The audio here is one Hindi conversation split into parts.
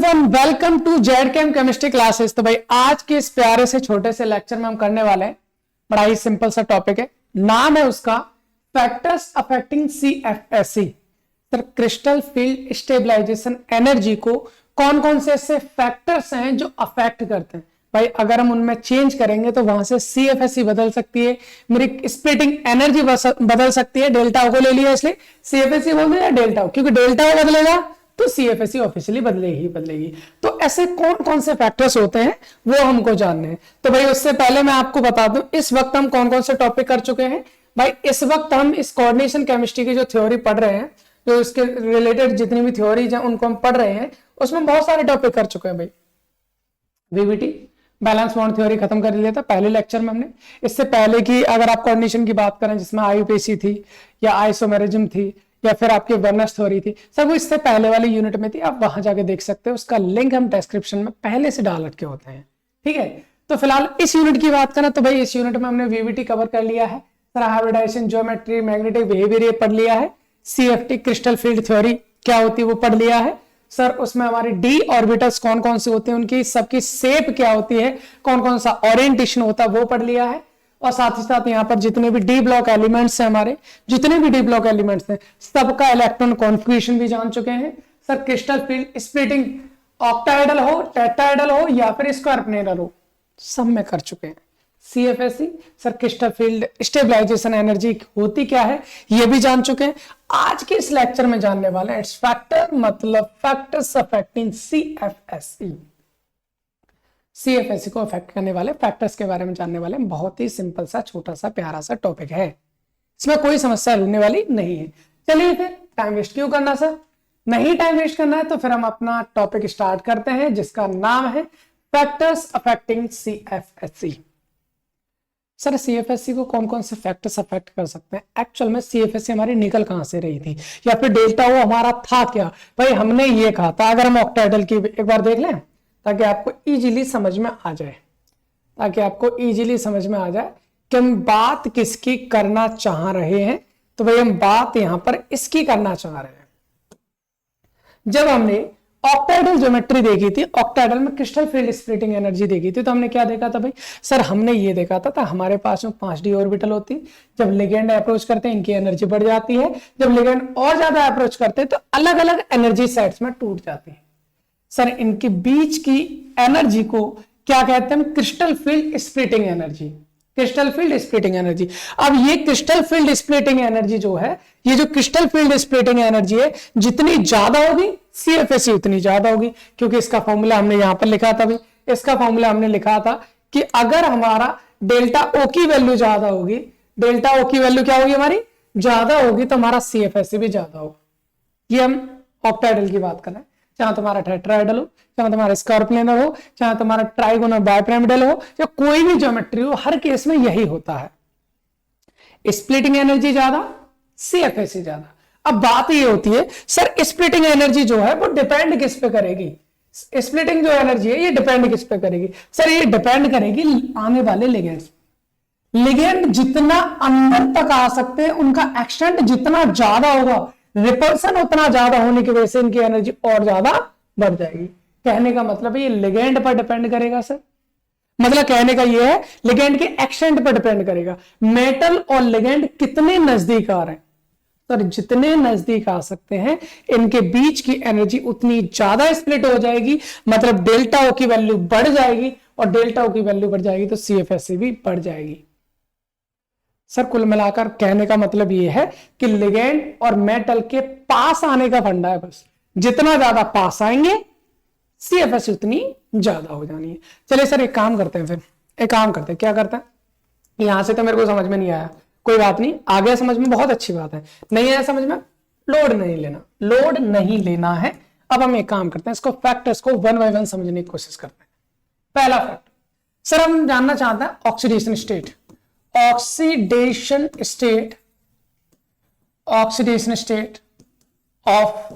Everyone, welcome to Z chem chemistry classes. तो भाई आज के इस प्यारे से छोटे से लेक्चर में हम करने वाले हैं, बड़ा ही सिंपल सा टॉपिक है, नाम है उसका factors affecting CFSE. Sir crystal field stabilisation energy को कौन कौन से ऐसे फैक्टर्स हैं जो अफेक्ट करते हैं। भाई अगर हम उनमें चेंज करेंगे तो वहां से सीएफएसई बदल सकती है, मेरी स्प्लिटिंग एनर्जी बदल सकती है। डेल्टा ओ को ले लिया इसलिए सीएफएसई बोल दिया डेल्टा ओ, क्योंकि डेल्टा ओ बदलेगा तो सीएफएसई ऑफिशियली बदलेगी। तो ऐसे कौन कौन से फैक्टर्स होते हैं वो हमको जानने हैं। तो भाई उससे पहले मैं आपको बता दूं इस वक्त हम कौन कौन से टॉपिक कर चुके हैं। भाई इस वक्त हम इस कोऑर्डिनेशन केमिस्ट्री की जो थ्योरी पढ़ रहे हैं, जो इसके रिलेटेड जितनी भी थ्योरीज हैं उनको हम पढ़ रहे हैं, उसमें बहुत सारे टॉपिक कर चुके हैं। भाई वीवीटी बैलेंस बॉन्ड थ्योरी खत्म कर लिया था पहले लेक्चर में हमने। इससे पहले की अगर आप कोऑर्डिनेशन की बात करें जिसमें आईयूपीएसी थी या आइसोमेरिज्म थी या फिर आपकी वर्नस थ्योरी थी, सब वो इससे पहले वाली यूनिट में थी। आप वहां जाके देख सकते हो, उसका लिंक हम डिस्क्रिप्शन में पहले से डाल रखे होते हैं। ठीक है, तो फिलहाल इस यूनिट की बात करें तो भाई इस यूनिट में हमने वीवीटी कवर कर लिया है, हाइब्रिडाइजेशन, ज्योमेट्री, मैग्नेटिक बिहेवियर पढ़ लिया है, सीएफटी क्रिस्टल फील्ड थ्योरी क्या होती है वो पढ़ लिया है। सर उसमें हमारी डी ऑर्बिटल्स कौन कौन से होते हैं, उनकी सबकी शेप क्या होती है, कौन कौन सा ओरिएंटेशन होता है वो पढ़ लिया है। और साथ ही साथ यहाँ पर जितने भी डी ब्लॉक एलिमेंट्स हैं, हमारे जितने भी डी ब्लॉक एलिमेंट्स हैं सबका इलेक्ट्रॉन कॉन्फ़िगरेशन भी जान चुके हैं। Sir crystal field splitting octahedral हो, टेट्राहेड्रल हो या फिर स्क्वारपेनिडल हो, सब में कर चुके हैं। CFSE sir crystal field stabilisation energy होती क्या है ये भी जान चुके हैं। आज के इस लेक्चर में जानने वाले हैं इट्स फैक्टर मतलब फैक्टर्स अफेक्टिंग सीएफएसई। सीएफएसई को अफेक्ट करने वाले फैक्टर्स के बारे में जानने वाले, बहुत ही सिंपल सा छोटा सा प्यारा सा टॉपिक है, इसमें कोई समस्या होने वाली नहीं है। चलिए फिर टाइम वेस्ट क्यों करना सर, नहीं टाइम वेस्ट करना है तो फिर हम अपना टॉपिक स्टार्ट करते हैं जिसका नाम है फैक्टर्स अफेक्टिंग सीएफएसई। सर सीएफएसई को कौन कौन से फैक्टर्स अफेक्ट कर सकते हैं। एक्चुअल में सीएफएसई हमारी निकल कहां से रही थी या फिर डेल्टा वो हमारा था क्या। भाई हमने ये कहा था, अगर हम ऑक्टाहेड्रल की एक बार देख लें ताकि आपको इजीली समझ में आ जाए, कि हम बात किसकी करना चाह रहे हैं। तो भाई हम बात यहां पर इसकी करना चाह रहे हैं। जब हमने ऑक्टाहेड्रल ज्योमेट्री देखी थी, ऑक्टाहेड्रल में क्रिस्टल फील्ड स्प्लिटिंग एनर्जी देखी थी, तो हमने क्या देखा था भाई, सर हमने ये देखा था हमारे पास में 5d ऑर्बिटल होती, जब लिगेंड अप्रोच करते हैं इनकी एनर्जी बढ़ जाती है, जब लिगेंड और ज्यादा अप्रोच करते हैं तो अलग अलग एनर्जी सेट्स में टूट जाती है। सर इनके बीच की एनर्जी को क्या कहते हैं, crystal field splitting energy. Crystal field splitting energy, अब ये क्रिस्टल फील्ड स्प्लिटिंग एनर्जी जो है, ये जो क्रिस्टल फील्ड स्प्लिटिंग एनर्जी है जितनी ज्यादा होगी सीएफएसई उतनी ज्यादा होगी, क्योंकि इसका फॉर्मूला हमने यहां पर लिखा था भाई, इसका फॉर्मूला हमने लिखा था कि अगर हमारा डेल्टा ओ की वैल्यू ज्यादा होगी, डेल्टा ओ की वैल्यू क्या होगी हमारी ज्यादा होगी, तो हमारा सीएफएसई भी ज्यादा होगा। ये हम ऑक्टाहेड्रल की बात कर रहे हैं, चाहे तुम्हारा टेट्राहेड्रल हो, चाहे तुम्हारा स्क्वारपेनिडल हो, चाहे तुम्हारा ट्राइगोनल बाइपिरामिडल हो, या कोई भी ज्योमेट्री हो, हर केस में यही होता है, स्प्लिटिंग एनर्जी ज्यादा सीएफएसई ज्यादा। अब बात ये होती है सर स्प्लिटिंग एनर्जी जो है वो डिपेंड किस पे करेगी, स्प्लिटिंग जो एनर्जी है ये डिपेंड किस पे करेगी। सर ये डिपेंड करेगी आने वाले लिगेंड्स, लिगेंड जितना अंदर तक आ सकते हैं उनका एक्सटेंट जितना ज्यादा होगा, रिपल्सन उतना ज्यादा होने की वजह से इनकी एनर्जी और ज्यादा बढ़ जाएगी। कहने का मतलब ये लिगेंड पर डिपेंड करेगा सर, मतलब कहने का ये है लिगेंड के एक्सटेंट पर डिपेंड करेगा, मेटल और लिगेंड कितने नजदीक आ रहे हैं। तो जितने नजदीक आ सकते हैं इनके बीच की एनर्जी उतनी ज्यादा स्प्लिट हो जाएगी, मतलब डेल्टा ओ की वैल्यू बढ़ जाएगी, और डेल्टा ओ की वैल्यू बढ़ जाएगी तो सीएफएसई भी बढ़ जाएगी। सर कुल मिलाकर कहने का मतलब ये है कि लिगेंड और मेटल के पास आने का फंडा है, बस जितना ज्यादा पास आएंगे सीएफएसई उतनी ज्यादा हो जानी है। चलिए सर एक काम करते हैं, फिर एक काम करते हैं, क्या करते हैं, यहां से तो मेरे को समझ में नहीं आया, कोई बात नहीं, आ गया समझ में, बहुत अच्छी बात है, नहीं आया समझ में लोड नहीं लेना है। अब हम एक काम करते हैं, इसको फैक्टर्स को वन बाय वन समझने की कोशिश करते हैं। पहला फैक्टर सर हम जानना चाहते हैं oxidation state, oxidation state of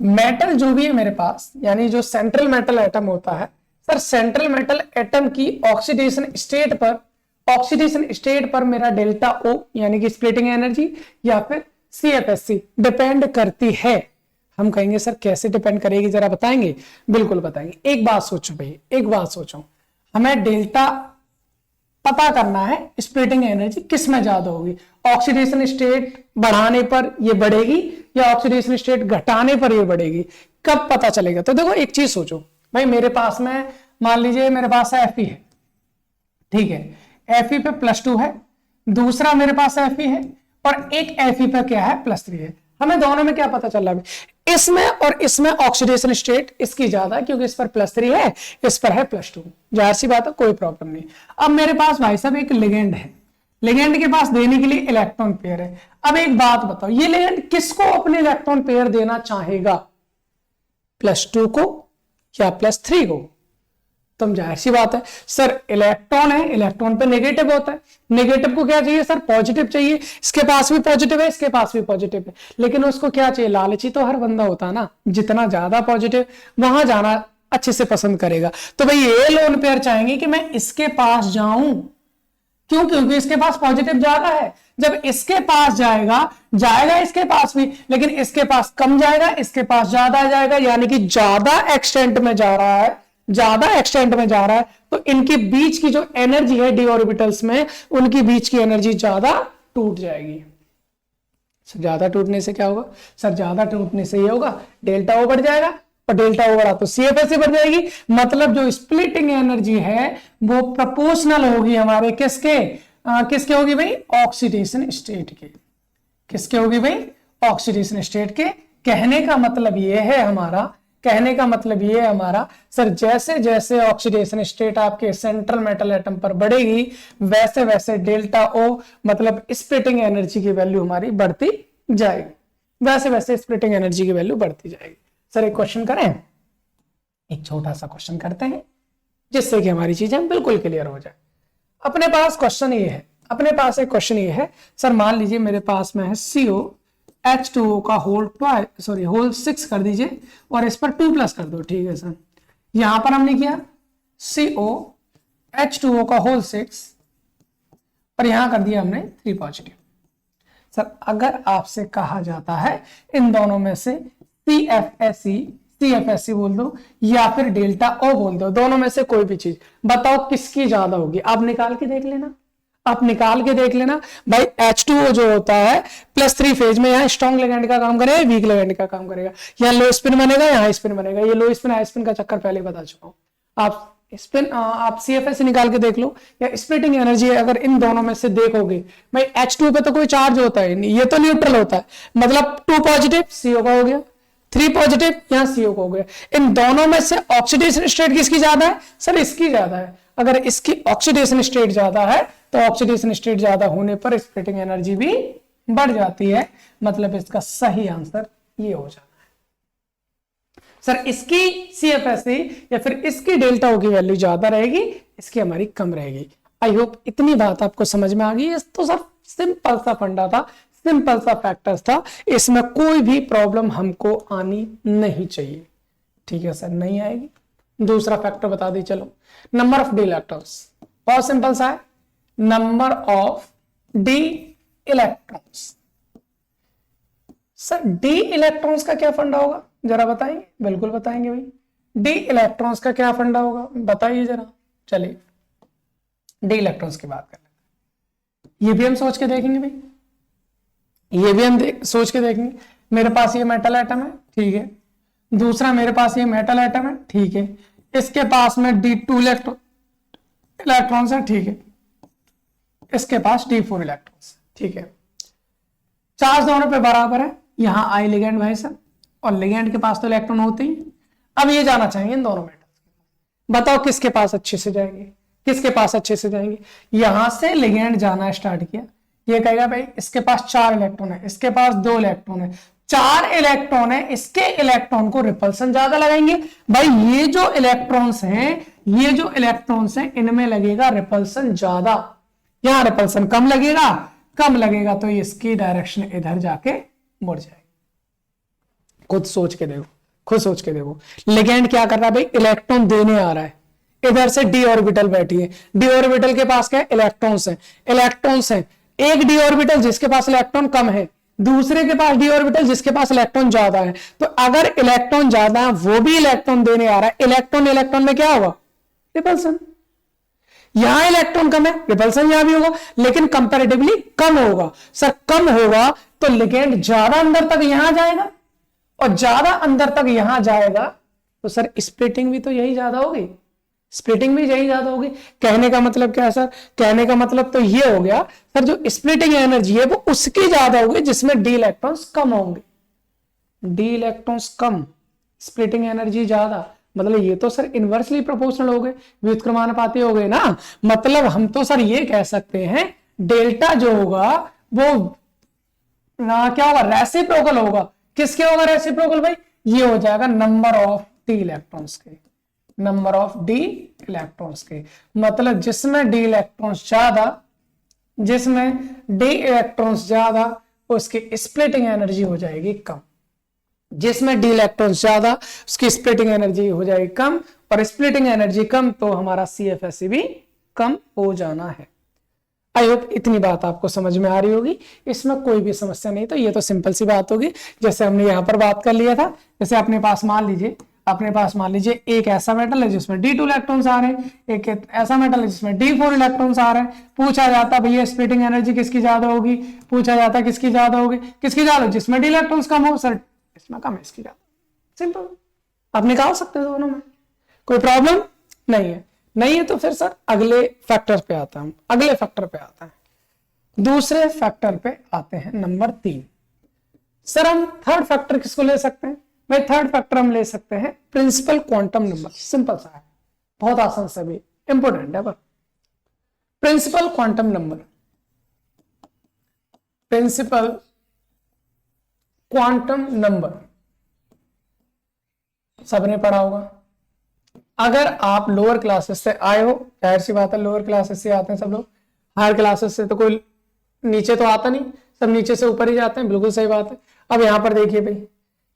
metal जो भी है मेरे पास, यानी जो सेंट्रल मेटल एटम होता है, सर सेंट्रल मेटल एटम की ऑक्सीडेशन स्टेट पर मेरा डेल्टा ओ यानी कि स्प्लिटिंग एनर्जी या फिर सीएफएसई डिपेंड करती है। हम कहेंगे सर कैसे डिपेंड करेगी, जरा बताएंगे? बिल्कुल बताएंगे। एक बात सोचो भाई, एक बात सोचो, हमें डेल्टा पता करना है स्प्लिटिंग एनर्जी किस में ज्यादा होगी, ऑक्सीडेशन स्टेट बढ़ाने पर ये बढ़ेगी या ऑक्सीडेशन स्टेट घटाने पर ये बढ़ेगी, कब पता चलेगा? तो देखो एक चीज सोचो भाई, मेरे पास में मान लीजिए मेरे पास Fe है, ठीक है, Fe पे +2 है, दूसरा मेरे पास Fe है और एक Fe पे क्या है +3 है। हमें दोनों में क्या पता चल रहा है? इसमें और इसमें ऑक्सीडेशन स्टेट इसकी ज्यादा है क्योंकि इस पर +3 है, इस पर है +2, जाहिर सी बात है, कोई प्रॉब्लम नहीं। अब मेरे पास भाई साहब एक लिगेंड है, लिगेंड के पास देने के लिए इलेक्ट्रॉन पेयर है। अब एक बात बताओ, ये लिगेंड किसको अपने इलेक्ट्रॉन पेयर देना चाहेगा, +2 को या +3 को? तो जाहिर सी बात है सर, इलेक्ट्रॉन है, इलेक्ट्रॉन पे नेगेटिव होता है, नेगेटिव को क्या चाहिए सर, पॉजिटिव चाहिए। इसके पास भी पॉजिटिव है, इसके पास भी पॉजिटिव है, लेकिन उसको क्या चाहिए, लालची तो हर बंदा होता है ना, जितना ज्यादा पॉजिटिव वहां जाना अच्छे से पसंद करेगा। तो भाई ये लोन पेयर चाहेंगे कि मैं इसके पास जाऊं, क्यों? क्योंकि इसके पास पॉजिटिव ज्यादा है। जब इसके पास जाएगा इसके पास भी, लेकिन इसके पास कम जाएगा, इसके पास ज्यादा जाएगा, यानी कि ज्यादा एक्सटेंट में जा रहा है, ज्यादा एक्सटेंट में जा रहा है, तो इनके बीच की जो एनर्जी है डी ऑर्बिटल्स में, उनकी बीच की एनर्जी ज्यादा टूट जाएगी। सर ज्यादा टूटने से क्या होगा? सर ज्यादा टूटने से ये होगा, डेल्टा ओ बढ़ जाएगा, और डेल्टा ओ बढ़ा तो CFS बढ़ जाएगी। मतलब जो स्प्लिटिंग एनर्जी है वो प्रोपोर्शनल होगी हमारे किसके किसके होगी भाई? ऑक्सीडेशन स्टेट के। किसके होगी भाई? ऑक्सीडेशन स्टेट के। कहने का मतलब ये है हमारा सर, जैसे जैसे ऑक्सीडेशन स्टेट आपके सेंट्रल मेटल एटम पर बढ़ेगी, वैसे वैसे डेल्टा ओ मतलब स्प्लिटिंग एनर्जी की वैल्यू हमारी बढ़ती जाएगी, वैसे वैसे स्प्लिटिंग एनर्जी की वैल्यू बढ़ती जाएगी। सर एक क्वेश्चन करें, एक छोटा सा क्वेश्चन करते हैं जिससे कि हमारी चीजें बिल्कुल क्लियर हो जाए। अपने पास क्वेश्चन ये है, अपने पास एक क्वेश्चन ये है सर, मान लीजिए मेरे पास में है COH2O का होल 6 कर दीजिए और इस पर 2+ कर दो, ठीक है सर। यहां पर हमने किया COH2O का होल 6 और यहां कर दिया हमने 3 पॉजिटिव। सर अगर आपसे कहा जाता है इन दोनों में से CFSE बोल दो या फिर डेल्टा O बोल दो, दोनों में से कोई भी चीज बताओ किसकी ज्यादा होगी, आप निकाल के देख लेना, भाई H2O जो होता है +3 फेज में, यहाँ स्ट्रॉन्ग लिगेंड का काम करेगा, वीक लिगेंड का काम करेगा, यहाँ लो स्पिन बनेगा, यहाँ स्पिन बनेगा। ये लो स्पिन हाई स्पिन का चक्कर पहले बता चुका हूं। आप CFS निकाल के देख लो, या स्प्लिटिंग एनर्जी अगर इन दोनों में से देखोगे, भाई H2 पे तो कोई चार्ज होता है नहीं, ये तो न्यूट्रल होता है, मतलब 2 पॉजिटिव CO का हो गया, 3 पॉजिटिव यहाँ CO का हो गया। इन दोनों में से ऑक्सीडेशन स्टेट किसकी ज्यादा है? सर इसकी ज्यादा है। अगर इसकी ऑक्सीडेशन स्टेट ज्यादा है तो ऑक्सीडेशन स्टेट ज्यादा होने पर स्प्लिटिंग एनर्जी भी बढ़ जाती है। मतलब इसका सही आंसर ये हो जाना है। सर इसकी CFSE या फिर इसकी डेल्टा O की वैल्यू ज्यादा रहेगी, इसकी हमारी कम रहेगी। आई होप इतनी बात आपको समझ में आ गई है। तो सर सिंपल सा फंडा था, सिंपल सा फैक्टर्स था, इसमें कोई भी प्रॉब्लम हमको आनी नहीं चाहिए, ठीक है सर, नहीं आएगी। दूसरा फैक्टर बता दी, चलो नंबर ऑफ डी इलेक्ट्रॉन्स, बहुत सिंपल सा है, number of D electrons. Sir D electrons का क्या फंडा होगा, जरा बताएंगे? बिल्कुल बताएंगे भाई, डी इलेक्ट्रॉन्स का क्या फंडा होगा बताइए जरा। चलिए डी इलेक्ट्रॉन्स की बात कर लेते हैं, ये भी हम सोच के देखेंगे भाई, ये भी हम सोच के देखेंगे। मेरे पास ये मेटल एटम है, ठीक है, दूसरा मेरे पास ये मेटल एटम है, ठीक है, इसके पास में D2 इलेक्ट्रॉन्स है, ठीक है, इसके पास D4 इलेक्ट्रॉन्स, ठीक है, चार्ज दोनों पे बराबर है। यहां आई लिगेंड भाई साहब, और लिगेंड के पास तो इलेक्ट्रॉन होते ही। अब ये जाना चाहेंगे इन दोनों मेटल्स, बताओ किसके पास अच्छे से जाएंगे, किसके पास अच्छे से जाएंगे। यहां से लिगेंड जाना स्टार्ट किया, ये कहेगा भाई इसके पास 4 इलेक्ट्रॉन है, इसके पास 2 इलेक्ट्रॉन है, 4 इलेक्ट्रॉन है, इसके इलेक्ट्रॉन को रिपल्सन ज्यादा लगाएंगे। भाई ये जो इलेक्ट्रॉन्स हैं, इनमें लगेगा रिपल्सन ज्यादा, यहां रिपल्सन कम लगेगा तो इसकी डायरेक्शन इधर जाके मुड़ जाएगी। खुद सोच के देखो, लिगेंड क्या कर रहा है भाई, इलेक्ट्रॉन देने आ रहा है, इधर से डी ऑर्बिटल बैठी है, डी ऑर्बिटल के पास क्या है, इलेक्ट्रॉन्स हैं, एक डी ऑर्बिटल जिसके पास इलेक्ट्रॉन कम है, दूसरे के पास डी ऑर्बिटल जिसके पास इलेक्ट्रॉन ज्यादा है। तो अगर इलेक्ट्रॉन ज्यादा है वो भी इलेक्ट्रॉन देने आ रहा है, इलेक्ट्रॉन इलेक्ट्रॉन में क्या होगा? रिपल्सन। यहां इलेक्ट्रॉन कम है, रिपल्सन यहां भी होगा, लेकिन कंपैरेटिवली कम होगा। सर कम होगा तो लिगेंड ज्यादा अंदर तक यहां जाएगा, और ज्यादा अंदर तक यहां जाएगा तो सर स्प्लिटिंग भी तो यही ज्यादा होगी, स्प्लिटिंग भी यही ज्यादा होगी। कहने का मतलब क्या है सर? कहने का मतलब तो ये हो गया सर, जो स्प्लिटिंग एनर्जी है वो उसकी ज्यादा होगी जिसमें डी इलेक्ट्रॉन्स कम होंगे। डी इलेक्ट्रॉन्स कम, स्प्लिटिंग एनर्जी ज्यादा, मतलब ये तो सर इनवर्सली प्रोपोर्शनल हो गए, व्युत्क्रमानुपाती हो गए ना। मतलब हम तो सर ये कह सकते हैं डेल्टा जो होगा वो ना क्या होगा? रेसिप्रोकल होगा। किसके होगा रेसिप्रोकल भाई? ये हो जाएगा नंबर ऑफ डी इलेक्ट्रॉन्स के, नंबर ऑफ डी इलेक्ट्रॉन्स के। मतलब जिसमें डी इलेक्ट्रॉन्स ज्यादा, जिसमें डी इलेक्ट्रॉन्स ज्यादा उसकी स्प्लिटिंग एनर्जी हो जाएगी कम, जिसमें डी इलेक्ट्रॉन्स ज्यादा उसकी स्प्लिटिंग एनर्जी हो जाएगी कम, और स्प्लिटिंग एनर्जी कम तो हमारा CFSE भी कम हो जाना है। आई होप इतनी बात आपको समझ में आ रही होगी, इसमें कोई भी समस्या नहीं। तो ये तो सिंपल सी बात होगी, जैसे हमने यहां पर बात कर लिया था। जैसे अपने पास मान लीजिए एक ऐसा मेटल है जिसमें D2 इलेक्ट्रॉन्स आ रहे हैं, एक ऐसा मेटल है जिसमें D4 इलेक्ट्रॉन्स आ रहे हैं। पूछा जाता भैया स्प्लिटिंग एनर्जी किसकी ज्यादा होगी? पूछा जाता किसकी ज्यादा होगी? किसकी ज्यादा? जिसमें डी इलेक्ट्रॉन्स कम हो। सर इसमें कम है, इसकी ज्यादा। सिंपल, आप निकाल सकते हैं दोनों में, कोई प्रॉब्लम नहीं है। नहीं है तो फिर सर अगले फैक्टर पे आता है, हम अगले फैक्टर पे आते हैं, दूसरे फैक्टर पे आते हैं, नंबर 3। सर हम थर्ड फैक्टर किसको ले सकते हैं? भाई थर्ड फैक्टर हम ले सकते हैं प्रिंसिपल क्वांटम नंबर। सिंपल सा है, बहुत आसान सा भी, इंपोर्टेंट है। Principal quantum number, principal quantum number सबने पढ़ा होगा। अगर आप लोअर क्लासेस से आए हो, जाहिर सी बात है लोअर क्लासेस से आते हैं सब लोग, हायर क्लासेस से तो कोई नीचे तो आता नहीं, सब नीचे से ऊपर ही जाते हैं, बिल्कुल सही बात है। अब यहां पर देखिए भाई,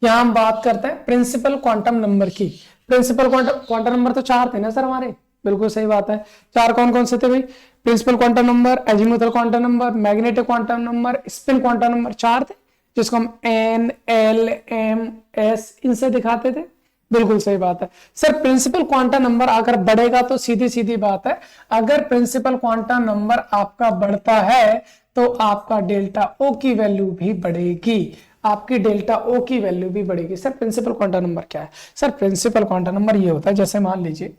यहां हम बात करते हैं प्रिंसिपल क्वांटम नंबर की। प्रिंसिपल क्वांटम नंबर तो 4 थे ना सर हमारे, बिल्कुल सही बात है। 4 कौन कौन से थे भाई? Principal quantum number, azimuthal quantum number, magnetic quantum number, spin quantum number, 4 थे, जिसको हम N, L, M, S इनसे दिखाते थे। बिल्कुल सही बात है सर। प्रिंसिपल क्वांटम नंबर अगर बढ़ेगा तो सीधी सीधी बात है, अगर प्रिंसिपल क्वांटम नंबर आपका बढ़ता है तो आपका डेल्टा ओ की वैल्यू भी बढ़ेगी, आपकी डेल्टा ओ की वैल्यू भी बढ़ेगी। सर प्रिंसिपल क्वांटम नंबर क्या है? सर प्रिंसिपल क्वांटम नंबर ये होता है, जैसे मान लीजिए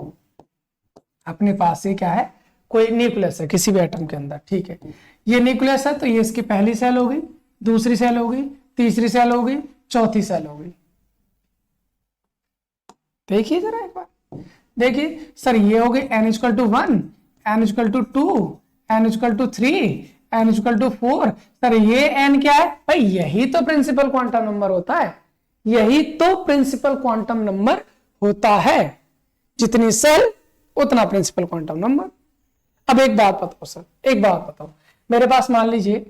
अपने पास ये क्या है, कोई न्यूक्लियस है किसी भी एटम के अंदर, ठीक है। ये न्यूक्लियस है तो ये इसकी पहली सेल हो गई, दूसरी सेल हो गई, तीसरी सेल हो गई, चौथी सेल हो गई। देखिए जरा एक बार, देखिए सर ये हो गई n=1, n=2, n=3, n=4। Sir ये n क्या है भाई? यही तो प्रिंसिपल क्वांटम नंबर होता है, यही तो प्रिंसिपल क्वांटम नंबर होता है। जितनी सेल उतना प्रिंसिपल क्वांटम नंबर। अब एक बात बताओ सर, एक बात बताओ, मेरे पास मान लीजिए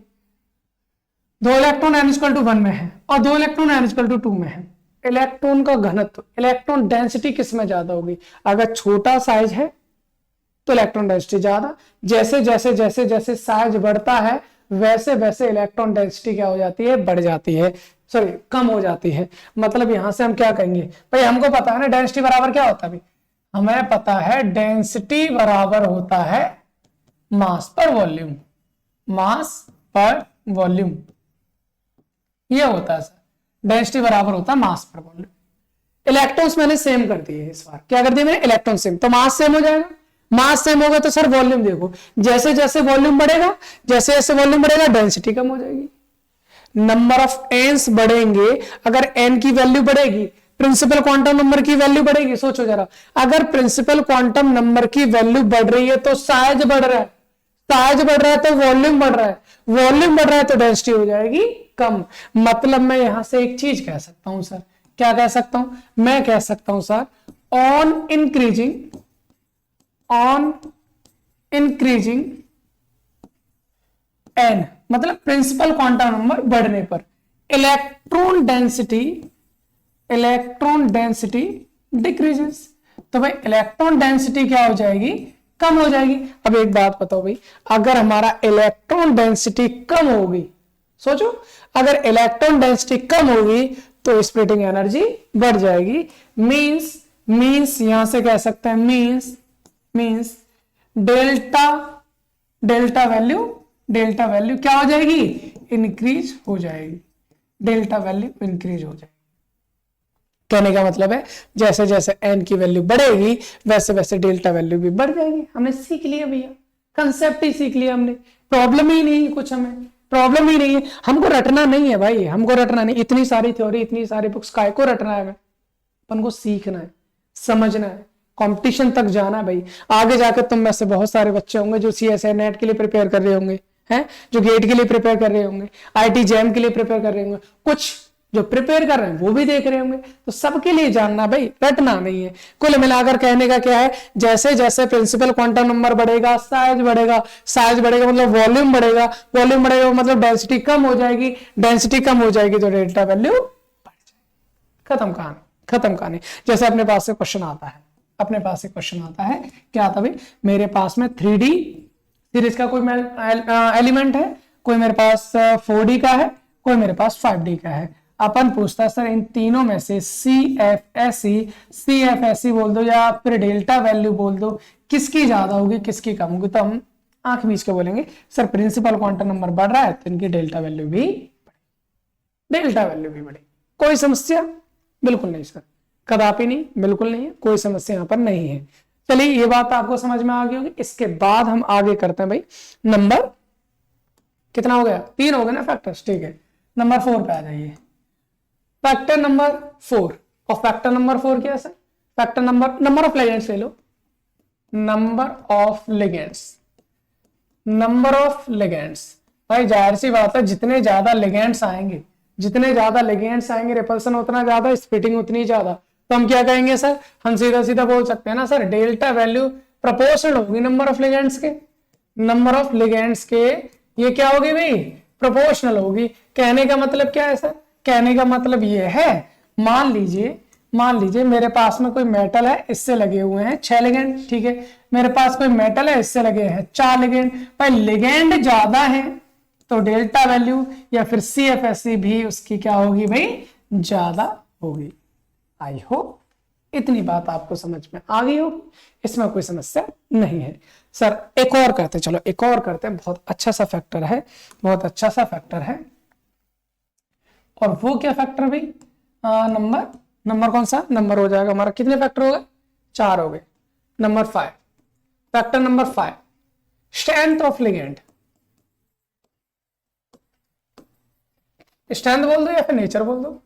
2 इलेक्ट्रॉन n=1 में है और 2 इलेक्ट्रॉन n=2 में है। इलेक्ट्रॉन का घनत्व, इलेक्ट्रॉन डेंसिटी किस में ज्यादा होगी? अगर छोटा साइज है तो इलेक्ट्रॉन डेंसिटी ज्यादा, जैसे जैसे जैसे जैसे साइज बढ़ता है वैसे वैसे इलेक्ट्रॉन डेंसिटी क्या हो जाती है? बढ़ जाती है, सॉरी कम हो जाती है। मतलब यहां से हम क्या कहेंगे भाई, हमको पता है ना डेंसिटी बराबर क्या होता है भाई, हमें पता है डेंसिटी बराबर होता है मास पर वॉल्यूम, मास पर वॉल्यूम ये होता है सर, डेंसिटी बराबर होता है मास पर वॉल्यूम। इलेक्ट्रॉन्स मैंने सेम कर दिए इस बार, क्या कर दिया मैंने? इलेक्ट्रॉन सेम, तो मास सेम हो जाएगा। मास सेम होगा तो सर वॉल्यूम देखो, जैसे जैसे वॉल्यूम बढ़ेगा, जैसे जैसे वॉल्यूम बढ़ेगा डेंसिटी कम हो जाएगी। नंबर ऑफ एन्स बढ़ेंगे, अगर एन की वैल्यू बढ़ेगी प्रिंसिपल क्वांटम नंबर की वैल्यू बढ़ेगी। सोचो जरा, अगर प्रिंसिपल क्वांटम नंबर की वैल्यू बढ़ रही है तो साइज बढ़ रहा है, साइज बढ़ रहा है तो वॉल्यूम बढ़ रहा है, वॉल्यूम बढ़ रहा है तो डेंसिटी हो जाएगी कम। मतलब मैं यहां से एक चीज कह सकता हूं सर, क्या कह सकता हूं? मैं कह सकता हूं सर ऑन इंक्रीजिंग एन, मतलब प्रिंसिपल क्वांटम नंबर बढ़ने पर इलेक्ट्रॉन डेंसिटी डिक्रीजेस। तो भाई इलेक्ट्रॉन डेंसिटी क्या हो जाएगी? कम हो जाएगी। अब एक बात बताओ भाई, अगर हमारा इलेक्ट्रॉन डेंसिटी कम होगी सोचो, अगर इलेक्ट्रॉन डेंसिटी कम होगी तो स्प्लिटिंग एनर्जी बढ़ जाएगी। मींस यहां से कह सकते हैं मींस डेल्टा वैल्यू क्या हो जाएगी, इंक्रीज हो जाएगी। डेल्टा वैल्यू इंक्रीज हो जाएगी। कहने का मतलब है जैसे जैसे एन की वैल्यू बढ़ेगी वैसे वैसे डेल्टा वैल्यू भी बढ़ जाएगी। हमने सीख लिया भैया, कंसेप्ट ही सीख लिया हमने, प्रॉब्लम ही नहीं है कुछ, हमें प्रॉब्लम ही नहीं है। हमको रटना नहीं है भाई, हमको रटना नहीं, इतनी सारी थ्योरी इतनी सारी बुक्स काय को रटना है, हमें अपन को सीखना है, समझना है, कंपटीशन तक जाना है भाई। आगे जाकर तुम में से बहुत सारे बच्चे होंगे जो सीएसए नेट के लिए प्रिपेयर कर रहे होंगे, हैं जो गेट के लिए प्रिपेयर कर रहे होंगे, आईटी जैम के लिए प्रिपेयर कर रहे होंगे, कुछ जो प्रिपेयर कर रहे हैं वो भी देख रहे होंगे। तो सबके लिए जानना भाई, रटना नहीं है। कुल मिलाकर कहने का क्या है, जैसे जैसे प्रिंसिपल क्वांटम नंबर बढ़ेगा साइज बढ़ेगा मतलब वॉल्यूम बढ़ेगा मतलब डेंसिटी कम हो जाएगी तो डेल्टा वैल्यू बढ़ जाएगी। खत्म कहानी। जैसे अपने पास से क्वेश्चन आता है, क्या आता भाई, मेरे पास में 3D सीरीज का कोई एलिमेंट है, कोई मेरे पास 4D का है, कोई मेरे पास 5D का है। अपन पूछता है सर इन तीनों में से CFSE बोल दो या फिर डेल्टा वैल्यू बोल दो, किसकी ज्यादा होगी किसकी कम होगी। तो हम आंख मीच के बोलेंगे सर प्रिंसिपल क्वांटम नंबर बढ़ रहा है तो इनकी डेल्टा वैल्यू भी बढ़े। कोई समस्या बिल्कुल नहीं सर, कदापि नहीं, बिल्कुल नहीं है, कोई समस्या यहां पर नहीं है। चलिए ये बात आपको समझ में आ गई होगी। इसके बाद हम आगे करते हैं भाई, नंबर कितना हो गया, 3 हो गए ना फैक्टर्स, ठीक है। नंबर 4 पे आ जाइए। फैक्टर नंबर 4, और फैक्टर नंबर 4 क्या है sir, factor number of ligands ले लो, नंबर ऑफ लिगेंड्स। भाई जाहिर सी बात है जितने ज्यादा लिगेंड्स आएंगे रिपल्सन उतना ज्यादा, स्प्लिटिंग उतनी ज्यादा। तो हम क्या कहेंगे सर, हम सीधा सीधा बोल सकते हैं ना सर, डेल्टा वैल्यू प्रोपोर्शनल होगी नंबर ऑफ लिगेंड्स के ये क्या होगी भाई, प्रोपोर्शनल होगी। कहने का मतलब क्या है सर, कहने का मतलब ये है, मान लीजिए मेरे पास में कोई मेटल है, इससे लगे हुए हैं 6 लिगेंड, ठीक है। मेरे पास कोई मेटल है, इससे लगे हैं 4 लिगेंड। भाई लिगेंड ज्यादा है तो डेल्टा वैल्यू या फिर CFSE भी उसकी क्या होगी भाई, ज्यादा होगी। आई होप इतनी बात आपको समझ में आ गई हो, इसमें कोई समस्या नहीं है। सर एक और करते हैं, बहुत अच्छा सा फैक्टर है, और वो क्या फैक्टर भाई, नंबर कौन सा नंबर हो जाएगा हमारा, कितने फैक्टर हो गए, 4 हो गए। Number 5, factor number 5, strength of ligand. Strength बोल दो या फिर नेचर बोल दो,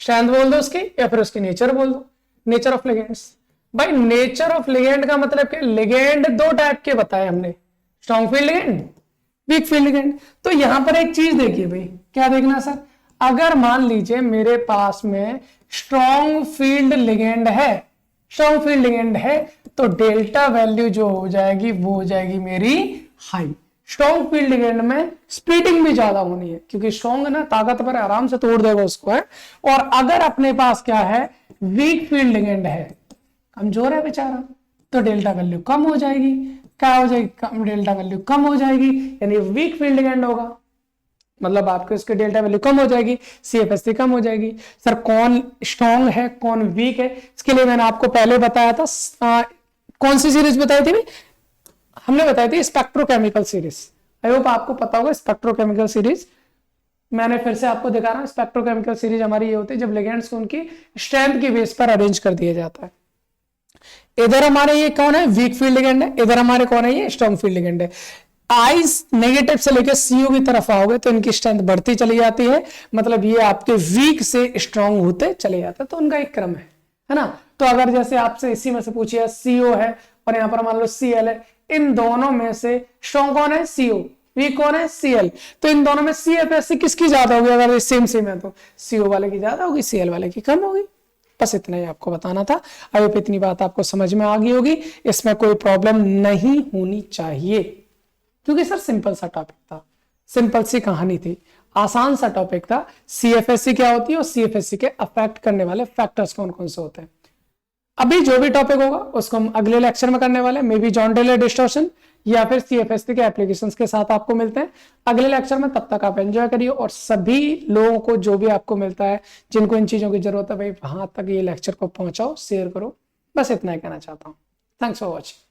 स्ट्रेंथ बोल दो उसकी या फिर उसकी नेचर बोल दो। नेचर ऑफ लिगेंड्स, भाई नेचर ऑफ लिगेंड का मतलब क्या, लिगेंड 2 टाइप के बताए हमने, strong field ligand, weak field ligand. तो यहां पर एक चीज देखिए भाई, क्या देखना सर, अगर मान लीजिए मेरे पास में स्ट्रॉन्ग फील्ड लिगेंड है तो डेल्टा वैल्यू जो हो जाएगी वो हो जाएगी मेरी हाई। स्ट्रॉन्ग फील्ड लिगेंड में स्प्लिटिंग भी ज्यादा होनी है, क्योंकि स्ट्रॉन्ग ना ताकतवर है, आराम से तोड़ देगा उसको है। और अगर अपने पास क्या है, वीक फील्ड लिगेंड है, कमजोर है बेचारा, तो डेल्टा वैल्यू कम हो जाएगी। क्या हो जाएगी, डेल्टा वैल्यू कम हो जाएगी, यानी वीक फील्ड लिगेंड होगा, मतलब आपके उसके डेल्टा वैल्यू कम हो जाएगी, CFSE कम हो जाएगी। सर कौन स्ट्रॉन्ग है कौन वीक है, इसके लिए मैंने आपको पहले बताया था, कौन सी सीरीज बताई थी, हमने बताई थी स्पेक्ट्रोकेमिकल सीरीज। आई होप आपको पता होगा स्पेक्ट्रोकेमिकल सीरीज। मैंने फिर से आपको दिखा रहा हूं, स्पेक्ट्रोकेमिकल सीरीज हमारी ये होती है जब लिगेंड्स को उनकी स्ट्रेंथ की बेस पर अरेंज कर दिया जाता है। इधर हमारे ये कौन है, वीक फील्ड लिगेंड है, इधर हमारे कौन है, ये स्ट्रॉन्ग फील्ड लिगेंड है। आइज नेगेटिव से लेकर CO की तरफ आओगे तो इनकी स्ट्रेंथ बढ़ती चली जाती है, मतलब ये आपके वीक से स्ट्रॉन्ग होते चले जाते हैं, तो उनका एक क्रम है ना। तो अगर जैसे आपसे इसी में से पूछिए CO है और यहाँ पर मान लो Cl है, इन दोनों में से स्ट्रॉन्ग कौन है, CO, वीक कौन है, Cl। तो इन दोनों में CFSE किसकी ज्यादा होगी, अगर सेम है तो CO वाले की ज्यादा होगी, Cl वाले की कम होगी। बस इतना ही आपको बताना था। आई होप इतनी बात आपको समझ में आ गई होगी, इसमें कोई प्रॉब्लम नहीं होनी चाहिए, क्योंकि सर सिंपल सा टॉपिक था, सिंपल सी कहानी थी, आसान सा टॉपिक था। CFSE क्या होती है और CFSE के अफेक्ट करने वाले फैक्टर्स कौन कौन से होते हैं। अभी जो भी टॉपिक होगा उसको हम अगले लेक्चर में करने वाले हैं, may be Jahn Teller distortion या फिर CFSP के एप्लीकेशंस के साथ आपको मिलते हैं अगले लेक्चर में। तब तक आप एंजॉय करिए और सभी लोगों को जो भी आपको मिलता है, जिनको इन चीजों की जरूरत है भाई, वहां तक ये लेक्चर को पहुंचाओ, शेयर करो। बस इतना ही कहना चाहता हूँ। Thanks for watching.